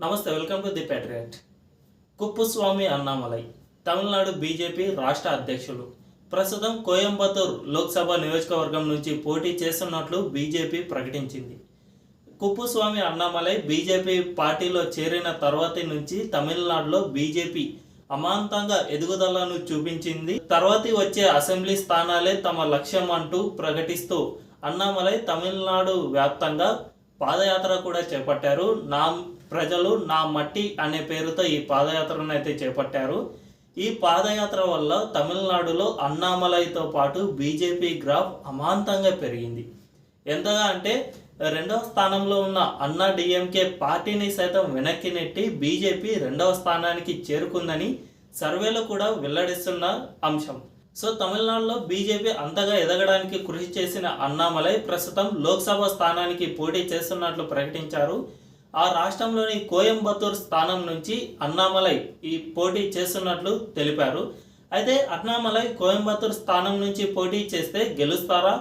నమస్తే, welcome to the patriot. Kuppuswamy Annamalai Tamil Nadu BJP రాష్ట్ర అధ్యక్షులు. ప్రస్తుతం కోయంబత్తూర్ లోక్సభ నియోజకవర్గం నుంచి పోటీ చేస్తున్నట్లు బీజేపీ ప్రకటించింది. కుప్పుస్వామి అన్నామలై బీజేపీ పార్టీలో చేరిన తర్వాతి నుంచి తమిళనాడులో బీజేపీ అమాంతంగా ఎదుగుదలను చూపించింది. తర్వాతి వచ్చే అసెంబ్లీ స్థానాలే తమ లక్ష్యం అంటూ ప్రకటిస్తూ అన్నామలై తమిళనాడు వ్యాప్తంగా పాదయాత్ర కూడా చేపట్టారు. నా ప్రజలు నా మట్టి అనే పేరుతో ఈ పాదయాత్రను అయితే చేపట్టారు. ఈ పాదయాత్ర వల్ల తమిళనాడులో అన్నామలైతో పాటు బీజేపీ గ్రాఫ్ అమాంతంగా పెరిగింది. ఎంతగా అంటే రెండవ స్థానంలో ఉన్న అన్నా డిఎంకే పార్టీని సైతం వెనక్కి నెట్టి బీజేపీ రెండవ స్థానానికి చేరుకుందని సర్వేలు కూడా వెల్లడిస్తున్న అంశం. సో తమిళనాడులో బీజేపీ అంతగా ఎదగడానికి కృషి చేసిన అన్నామలై ప్రస్తుతం లోక్సభ స్థానానికి పోటీ చేస్తున్నట్లు ప్రకటించారు. ఆ రాష్ట్రంలోని కోయంబత్తూర్ స్థానం నుంచి అన్నామలై ఈ పోటీ చేస్తున్నట్లు తెలిపారు. అయితే అన్నామలై కోయంబత్తూర్ స్థానం నుంచి పోటీ చేస్తే గెలుస్తారా,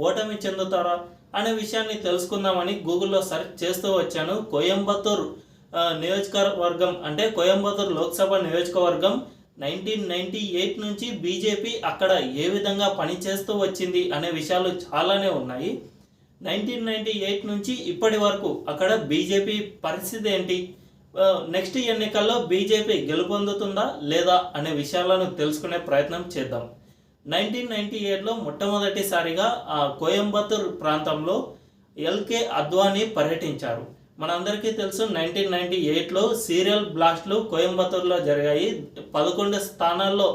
ఓటమి చెందుతారా అనే విషయాన్ని తెలుసుకుందామని గూగుల్లో సెర్చ్ చేస్తూ వచ్చాను. కోయంబత్తూర్ నియోజకవర్గం అంటే కోయంబత్తూర్ లోక్సభ నియోజకవర్గం 1998 నుంచి బీజేపీ అక్కడ ఏ విధంగా పనిచేస్తూ వచ్చింది అనే విషయాలు చాలానే ఉన్నాయి. 1998 నుంచి ఇప్పటి వరకు అక్కడ బీజేపీ పరిస్థితి ఏంటి, నెక్స్ట్ ఎన్నికల్లో బీజేపీ గెలుపొందుతుందా లేదా అనే విషయాలను తెలుసుకునే ప్రయత్నం చేద్దాం. 1998లో మొట్టమొదటిసారిగా కోయంబత్తూర్ ప్రాంతంలో ఎల్కే అద్వానీ పర్యటించారు. మనందరికీ తెలుసు 1998లో సీరియల్ బ్లాస్ట్లు కోయంబత్తూర్లో జరిగాయి. 11 స్థానాల్లో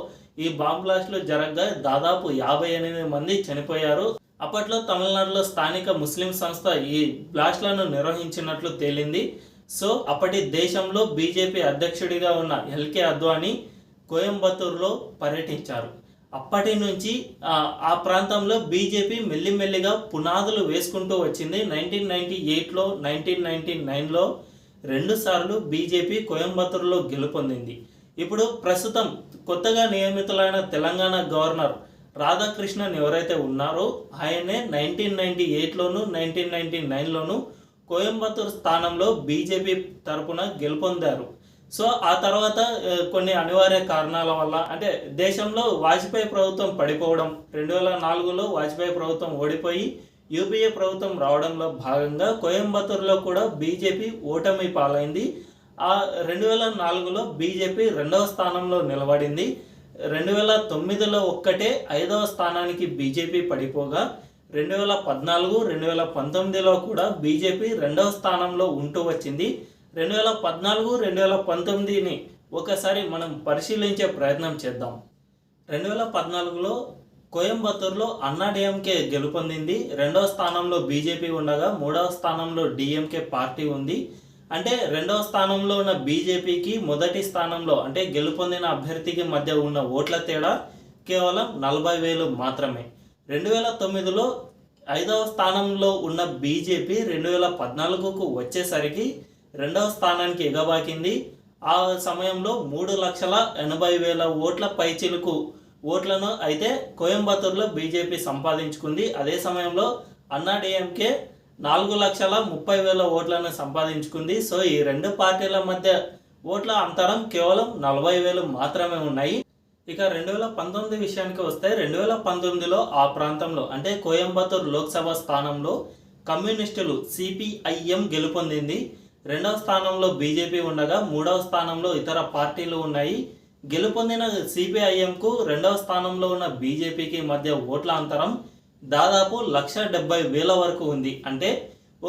ఈ బాంబ్ బ్లాస్ట్లు జరగగా దాదాపు 58 మంది చనిపోయారు. అప్పట్లో తమిళనాడులో స్థానిక ముస్లిం సంస్థ ఈ బ్లాస్ట్లను నిర్వహించినట్లు తేలింది. సో అప్పటి దేశంలో బీజేపీ అధ్యక్షుడిగా ఉన్న ఎల్కే అద్వానీ కోయంబత్తూర్లో పర్యటించారు. అప్పటి నుంచి ఆ ప్రాంతంలో బీజేపీ మెల్లిమెల్లిగా పునాదులు వేసుకుంటూ వచ్చింది. 1998లో 1999లో 2 సార్లు బీజేపీ కోయంబత్తూర్లో గెలుపొందింది. ఇప్పుడు ప్రస్తుతం కొత్తగా నియమితులైన తెలంగాణ గవర్నర్ రాధాకృష్ణన్ ఎవరైతే ఉన్నారో ఆయనే 1998లోను 1999లోను కోయంబత్తూర్ స్థానంలో బీజేపీ తరపున గెలుపొందారు. సో ఆ తర్వాత కొన్ని అనివార్య కారణాల వల్ల అంటే దేశంలో వాజ్పేయి ప్రభుత్వం పడిపోవడం, 2004లో వాజ్పేయి ప్రభుత్వం ఓడిపోయి యూపీఏ ప్రభుత్వం రావడంలో భాగంగా కోయంబత్తూర్లో కూడా బీజేపీ ఓటమి పాలైంది. ఆ 2004లో బీజేపీ 2వ స్థానంలో నిలబడింది. 2009లో ఒక్కటే 5వ స్థానానికి బీజేపీ పడిపోగా 2014, 2019లో కూడా బీజేపీ 2వ స్థానంలో ఉంటూ వచ్చింది. 2014, 2019ని ఒకసారి మనం పరిశీలించే ప్రయత్నం చేద్దాం. 2014లో కోయంబత్తూర్లో అన్నా డిఎంకే గెలుపొందింది. 2వ స్థానంలో బీజేపీ ఉండగా 3వ స్థానంలో డిఎంకే పార్టీ ఉంది. అంటే 2వ స్థానంలో ఉన్న బీజేపీకి మొదటి స్థానంలో అంటే గెలుపొందిన అభ్యర్థికి మధ్య ఉన్న ఓట్ల తేడా కేవలం 40,000 మాత్రమే. 2009లో 5వ స్థానంలో ఉన్న బీజేపీ 2014కు వచ్చేసరికి 2వ స్థానానికి ఎగబాకింది. ఆ సమయంలో 3,80,000 ఓట్ల పైచిలుకు ఓట్లను అయితే కోయంబత్తూర్లో బీజేపీ సంపాదించుకుంది. అదే సమయంలో అన్నా డిఎంకే 4,30,000 ఓట్లను సంపాదించుకుంది. సో ఈ 2 పార్టీల మధ్య ఓట్ల అంతరం కేవలం 40,000 మాత్రమే ఉన్నాయి. ఇక 2019 విషయానికి వస్తే 2019లో ఆ ప్రాంతంలో అంటే కోయంబత్తూర్ లోక్సభ స్థానంలో కమ్యూనిస్టులు సిపిఐఎం గెలుపొందింది. 2వ స్థానంలో బీజేపీ ఉండగా 3వ స్థానంలో ఇతర పార్టీలు ఉన్నాయి. గెలుపొందిన సిపిఐఎంకు 2వ స్థానంలో ఉన్న బీజేపీకి మధ్య ఓట్ల అంతరం దాదాపు 1,70,000 వరకు ఉంది. అంటే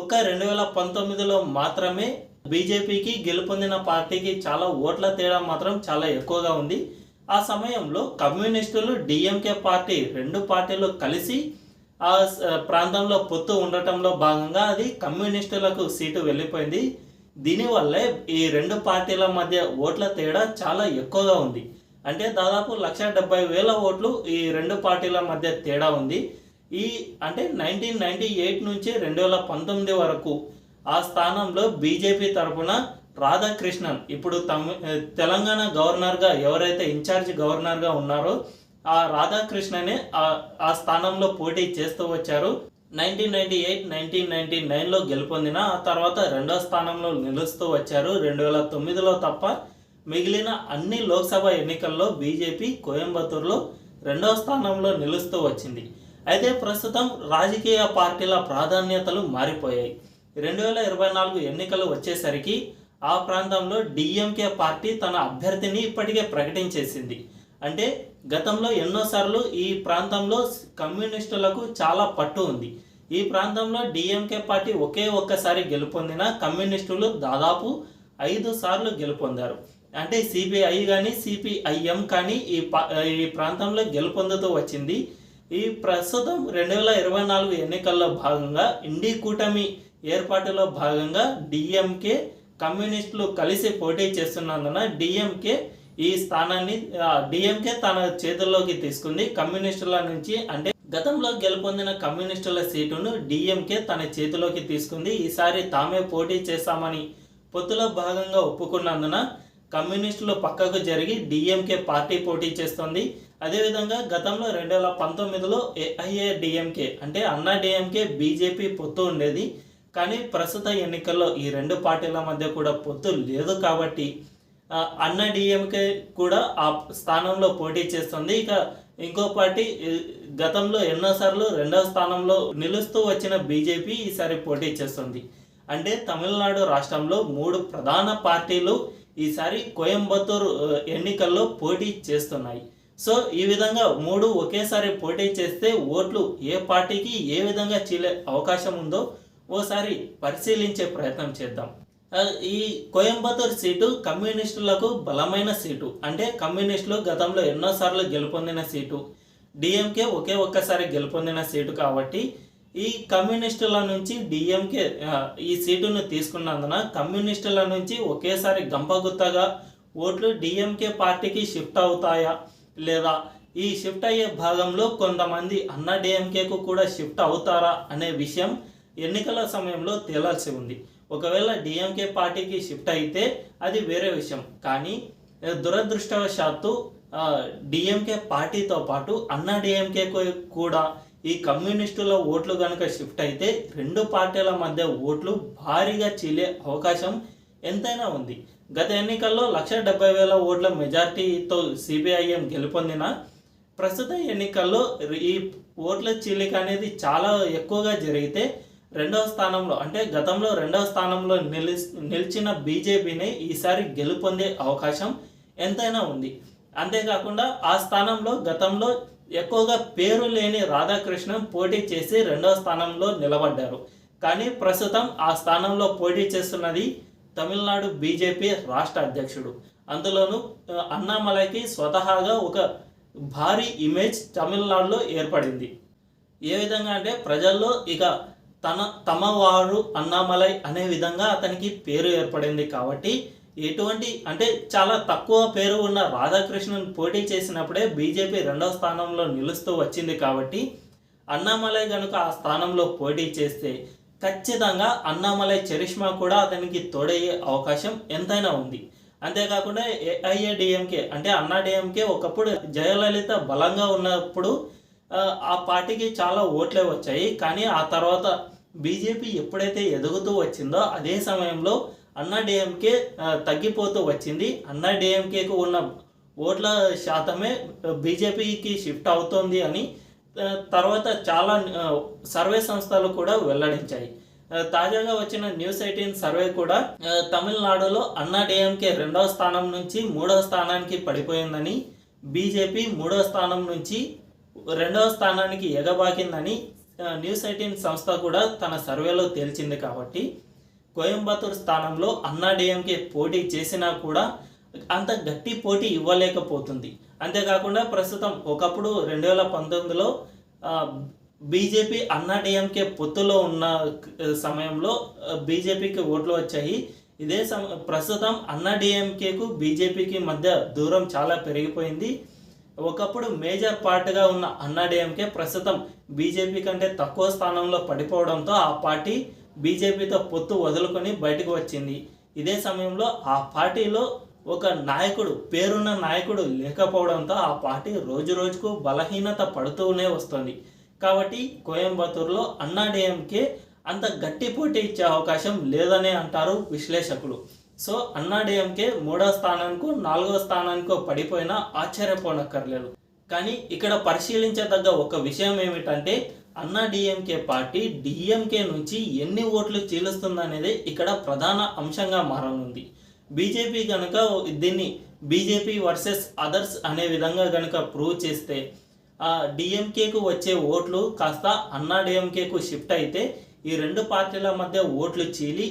ఒక్క 2019లో మాత్రమే బీజేపీకి గెలుపొందిన పార్టీకి చాలా ఓట్ల తేడా మాత్రం చాలా ఎక్కువగా ఉంది. ఆ సమయంలో కమ్యూనిస్టులు డిఎంకే పార్టీ 2 పార్టీలు కలిసి ఆ ప్రాంతంలో పొత్తు ఉండటంలో భాగంగా అది కమ్యూనిస్టులకు సీటు వెళ్ళిపోయింది. దీనివల్లే ఈ 2 పార్టీల మధ్య ఓట్ల తేడా చాలా ఎక్కువగా ఉంది. అంటే దాదాపు 1,70,000 ఓట్లు ఈ 2 పార్టీల మధ్య తేడా ఉంది. ఈ అంటే 1998 నుంచి 2019 వరకు ఆ స్థానంలో బీజేపీ తరఫున రాధాకృష్ణన్ ఇప్పుడు తెలంగాణ గవర్నర్గా ఎవరైతే ఇన్ఛార్జ్ గవర్నర్గా ఉన్నారో ఆ రాధాకృష్ణనే ఆ స్థానంలో పోటీ చేస్తూ వచ్చారు. 1998, 1999లో గెలుపొందిన ఆ తర్వాత రెండో స్థానంలో నిలుస్తూ వచ్చారు. 2009లో తప్ప మిగిలిన అన్ని లోక్సభ ఎన్నికల్లో బీజేపీ కోయంబత్తూరులో రెండవ స్థానంలో నిలుస్తూ వచ్చింది. అయితే ప్రస్తుతం రాజకీయ పార్టీల ప్రాధాన్యతలు మారిపోయాయి. 2024 ఎన్నికలు వచ్చేసరికి ఆ ప్రాంతంలో డిఎంకే పార్టీ తన అభ్యర్థిని ఇప్పటికే ప్రకటించేసింది. అంటే గతంలో ఎన్నోసార్లు ఈ ప్రాంతంలో కమ్యూనిస్టులకు చాలా పట్టు ఉంది. ఈ ప్రాంతంలో డిఎంకే పార్టీ ఒక్కసారి గెలుపొందిన కమ్యూనిస్టులు దాదాపు 5 సార్లు గెలుపొందారు. అంటే సిపిఐ కానీ సిపిఐఎం కానీ ఈ ప్రాంతంలో గెలుపొందుతూ వచ్చింది. ఈ ప్రస్తుతం 2024 ఎన్నికల్లో భాగంగా ఇండి కూటమి ఏర్పాటులో భాగంగా డిఎంకే కమ్యూనిస్టులు కలిసి పోటీ చేస్తున్నందున డిఎంకే ఈ స్థానాన్ని డిఎంకే తన చేతుల్లోకి తీసుకుంది. కమ్యూనిస్టుల నుంచి అంటే గతంలో గెలుపొందిన కమ్యూనిస్టుల సీటును డిఎంకే తన చేతిలోకి తీసుకుంది. ఈసారి తామే పోటీ చేస్తామని పొత్తులో భాగంగా ఒప్పుకున్నందున కమ్యూనిస్టులు పక్కకు జరిగి డిఎంకే పార్టీ పోటీ చేస్తుంది. అదేవిధంగా గతంలో 2019లో ఏఐఏడిఎంకే అంటే అన్నా డిఎంకే బీజేపీ పొత్తు ఉండేది. కానీ ప్రస్తుత ఎన్నికల్లో ఈ రెండు పార్టీల మధ్య కూడా పొత్తు లేదు కాబట్టి అన్నా డిఎంకే కూడా ఆ స్థానంలో పోటీ చేస్తుంది. ఇక ఇంకో పార్టీ గతంలో ఎన్నోసార్లు రెండవ స్థానంలో నిలుస్తూ వచ్చిన బీజేపీ ఈసారి పోటీ చేస్తుంది. అంటే తమిళనాడు రాష్ట్రంలో 3 ప్రధాన పార్టీలు ఈసారి కోయంబత్తూరు ఎన్నికల్లో పోటీ చేస్తున్నాయి. సో ఈ విధంగా 3 ఒకేసారి పోటీ చేస్తే ఓట్లు ఏ పార్టీకి ఏ విధంగా చీలే అవకాశం ఉందో ఓసారి పరిశీలించే ప్రయత్నం చేద్దాం. ఈ కోయంబత్తూరు సీటు కమ్యూనిస్టులకు బలమైన సీటు. అంటే కమ్యూనిస్టులు గతంలో ఎన్నోసార్లు గెలుపొందిన సీటు, డిఎంకే ఒక్కసారి గెలుపొందిన సీటు కాబట్టి ఈ కమ్యూనిస్టుల నుంచి డిఎంకే ఈ సీటును తీసుకున్నందున కమ్యూనిస్టుల నుంచి ఒకేసారి గంపగుత్తగా ఓట్లు డిఎంకే పార్టీకి షిఫ్ట్ అవుతాయా లేదా ఈ షిఫ్ట్ అయ్యే భాగంలో కొంతమంది అన్నా డిఎంకేకు కూడా షిఫ్ట్ అవుతారా అనే విషయం ఎన్నికల సమయంలో తేలాల్సి ఉంది. ఒకవేళ డిఎంకే పార్టీకి షిఫ్ట్ అయితే అది వేరే విషయం. కానీ దురదృష్టవశాత్తు డిఎంకే పార్టీతో పాటు అన్నా డిఎంకే కూడా ఈ కమ్యూనిస్టుల ఓట్లు కనుక షిఫ్ట్ అయితే రెండు పార్టీల మధ్య ఓట్లు భారీగా చీలే అవకాశం ఎంతైనా ఉంది. గత ఎన్నికల్లో 170,000 ఓట్ల మెజార్టీతో సిపిఐఎం గెలుపొందిన ప్రస్తుత ఎన్నికల్లో ఈ ఓట్ల చీలిక అనేది చాలా ఎక్కువగా జరిగితే రెండవ స్థానంలో అంటే గతంలో రెండవ స్థానంలో నిలిచిన బీజేపీని ఈసారి గెలుపొందే అవకాశం ఎంతైనా ఉంది. అంతేకాకుండా ఆ స్థానంలో గతంలో ఎక్కువగా పేరు లేని రాధాకృష్ణన్ పోటీ చేసి రెండవ స్థానంలో నిలబడ్డారు. కానీ ప్రస్తుతం ఆ స్థానంలో పోటీ చేస్తున్నది తమిళనాడు బీజేపీ రాష్ట్ర అధ్యక్షుడు. అందులోనూ అన్నామలైకి స్వతహాగా ఒక భారీ ఇమేజ్ తమిళనాడులో ఏర్పడింది. ఏ విధంగా అంటే ప్రజల్లో ఇక తమ వారు అన్నామలై అనే విధంగా అతనికి పేరు ఏర్పడింది. కాబట్టి ఎటువంటి అంటే చాలా తక్కువ పేరు ఉన్న రాధాకృష్ణన్ పోటీ చేసినప్పుడే బీజేపీ రెండవ స్థానంలో నిలుస్తూ వచ్చింది. కాబట్టి అన్నామలై కనుక ఆ స్థానంలో పోటీ చేస్తే ఖచ్చితంగా అన్నామలై చరిష్మా కూడా అతనికి తోడయ్యే అవకాశం ఎంతైనా ఉంది. అంతేకాకుండా ఏఐఏడిఎంకే అంటే అన్నా డిఎంకే ఒకప్పుడు జయలలిత బలంగా ఉన్నప్పుడు ఆ పార్టీకి చాలా ఓట్లే వచ్చాయి. కానీ ఆ తర్వాత బీజేపీ ఎప్పుడైతే ఎదుగుతూ వచ్చిందో అదే సమయంలో అన్నా డిఎంకే తగ్గిపోతూ వచ్చింది. అన్నా డిఎంకేకు ఉన్న ఓట్ల శాతమే బీజేపీకి షిఫ్ట్ అవుతోంది అని తర్వాత చాలా సర్వే సంస్థలు కూడా వెల్లడించాయి. తాజాగా వచ్చిన న్యూస్ 18 సర్వే కూడా తమిళనాడులో అన్నా డిఎంకే రెండవ స్థానం నుంచి మూడవ స్థానానికి పడిపోయిందని, బీజేపీ మూడవ స్థానం నుంచి రెండవ స్థానానికి ఎగబాకిందని న్యూస్ 18 సంస్థ కూడా తన సర్వేలో తేల్చింది. కాబట్టి కోయంబత్తూరు స్థానంలో అన్నా డిఎంకే పోటీ చేసినా కూడా అంత గట్టి పోటీ ఇవ్వలేకపోతుంది. అంతేకాకుండా ప్రస్తుతం ఒకప్పుడు 2019లో బీజేపీ అన్నా డిఎంకే పొత్తులో ఉన్న సమయంలో బీజేపీకి ఓట్లు వచ్చాయి. ప్రస్తుతం అన్నా డిఎంకేకు బీజేపీకి మధ్య దూరం చాలా పెరిగిపోయింది. ఒకప్పుడు మేజర్ పార్టీగా ఉన్న అన్నా డిఎంకే ప్రస్తుతం బీజేపీ కంటే తక్కువ స్థానంలో పడిపోవడంతో ఆ పార్టీ బీజేపీతో పొత్తు వదులుకొని బయటకు వచ్చింది. ఇదే సమయంలో ఆ పార్టీలో ఒక నాయకుడు పేరున్న నాయకుడు లేకపోవడంతో ఆ పార్టీ రోజు రోజుకు బలహీనత పడుతూనే వస్తుంది. కాబట్టి కోయంబత్తూరులో అన్నాడీఎంకే అంత గట్టి పోటీ ఇచ్చే అవకాశం లేదనే అంటారు విశ్లేషకులు. సో అన్నాడీఎంకే 3వ స్థానానికో 4వ స్థానానికో పడిపోయినా ఆశ్చర్యపోనక్కర్లేదు. కానీ ఇక్కడ పరిశీలించదగ్గ ఒక విషయం ఏమిటంటే అన్నాడీఎంకే పార్టీ డిఎంకే నుంచి ఎన్ని ఓట్లు చీలుస్తుందనేది ఇక్కడ ప్రధాన అంశంగా మారనుంది. బీజేపీ కనుక దీన్ని బీజేపీ వర్సెస్ అదర్స్ అనే విధంగా కనుక ప్రూవ్ చేస్తే డిఎంకేకు వచ్చే ఓట్లు కాస్త అన్నాడీఎంకేకు షిఫ్ట్ అయితే ఈ రెండు పార్టీల మధ్య ఓట్లు చీలి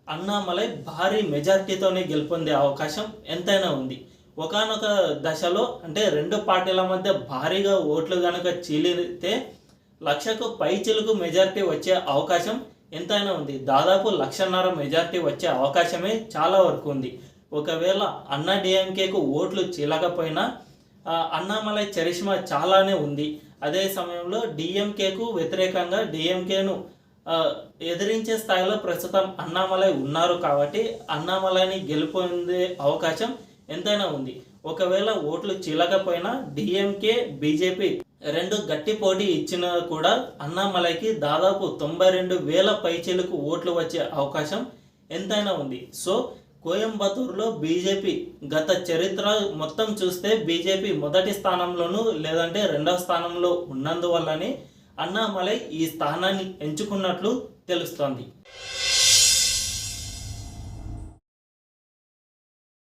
అన్నామలై భారీ మెజార్టీతోనే గెలుపొందే అవకాశం ఎంతైనా ఉంది. ఒకానొక దశలో అంటే రెండు పార్టీల మధ్య భారీగా ఓట్లు కనుక చీలితే 1,00,000కు పైచిలుకు మెజార్టీ వచ్చే అవకాశం ఎంతైనా ఉంది. దాదాపు 1,50,000 మెజార్టీ వచ్చే అవకాశమే చాలా వరకు ఉంది. ఒకవేళ అన్నాడీఎంకేకు ఓట్లు చీలకపోయినా అన్నామలై చరిష్మా చాలానే ఉంది. అదే సమయంలో డిఎంకేకు వ్యతిరేకంగా డిఎంకేను ఎదిరించే స్థాయిలో ప్రస్తుతం అన్నామలై ఉన్నారు. కాబట్టి అన్నామలైని గెలుపొందే అవకాశం ఎంతైనా ఉంది. ఒకవేళ ఓట్లు చీలకపోయినా డిఎంకే బీజేపీ రెండు గట్టి పోటీ ఇచ్చినా కూడా అన్నామలైకి దాదాపు 92,000 పైచిలకు ఓట్లు వచ్చే అవకాశం ఎంతైనా ఉంది. సో కోయంబత్తూరులో బీజేపీ గత చరిత్ర మొత్తం చూస్తే బీజేపీ మొదటి స్థానంలోనూ లేదంటే 2వ స్థానంలో ఉన్నందువల్లనే అన్నామలై ఈ స్థానాన్ని ఎంచుకున్నట్లు తెలుస్తోంది.